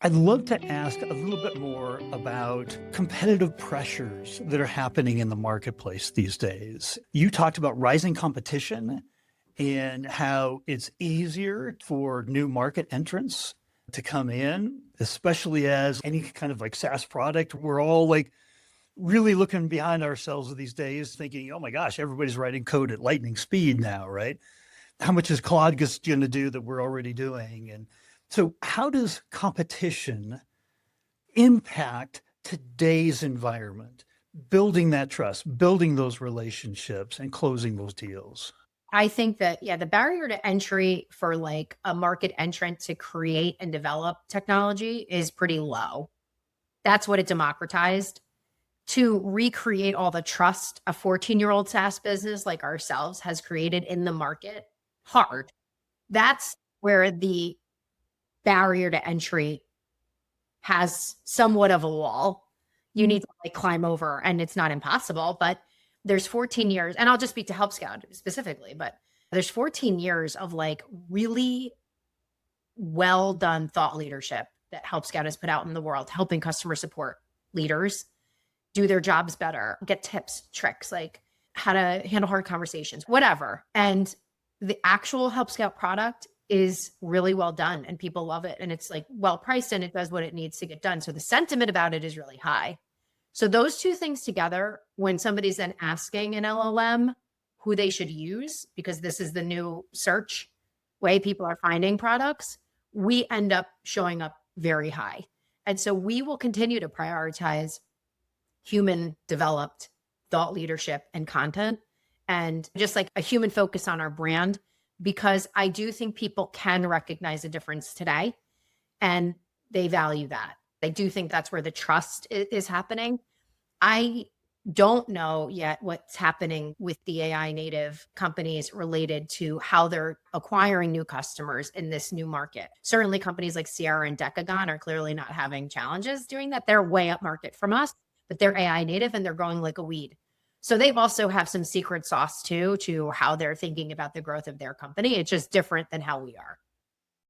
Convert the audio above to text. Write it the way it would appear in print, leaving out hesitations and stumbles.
I'd love to ask a little bit more about competitive pressures that are happening in the marketplace these days. You talked about rising competition and how it's easier for new market entrants to come in, especially as any kind of like SaaS product. We're all like really looking behind ourselves these days, thinking, oh my gosh, everybody's writing code at lightning speed now, right? How much is Claude just going to do that we're already doing? And so, how does competition impact today's environment, building that trust, building those relationships, and closing those deals? I think that, yeah, the barrier to entry for like a market entrant to create and develop technology is pretty low. That's what it democratized. To recreate all the trust a 14-year-old SaaS business like ourselves has created in the market, hard. That's where the barrier to entry has somewhat of a wall. You need to like climb over, and it's not impossible, but there's 14 years, and I'll just speak to Help Scout specifically, but there's 14 years of like really well done thought leadership that Help Scout has put out in the world, helping customer support leaders do their jobs better, get tips, tricks, like how to handle hard conversations, whatever. And the actual Help Scout product is really well done and people love it. And it's like well priced and it does what it needs to get done. So the sentiment about it is really high. So those two things together, when somebody's then asking an LLM who they should use, because this is the new search way people are finding products, we end up showing up very high. And so we will continue to prioritize human developed thought leadership and content and just like a human focus on our brand, because I do think people can recognize a difference today and they value that. I do think that's where the trust is happening. I don't know yet what's happening with the AI native companies related to how they're acquiring new customers in this new market. Certainly companies like Sierra and Decagon are clearly not having challenges doing that. They're way up market from us, but they're AI native and they're growing like a weed. So they've also have some secret sauce too to how they're thinking about the growth of their company. It's just different than how we are.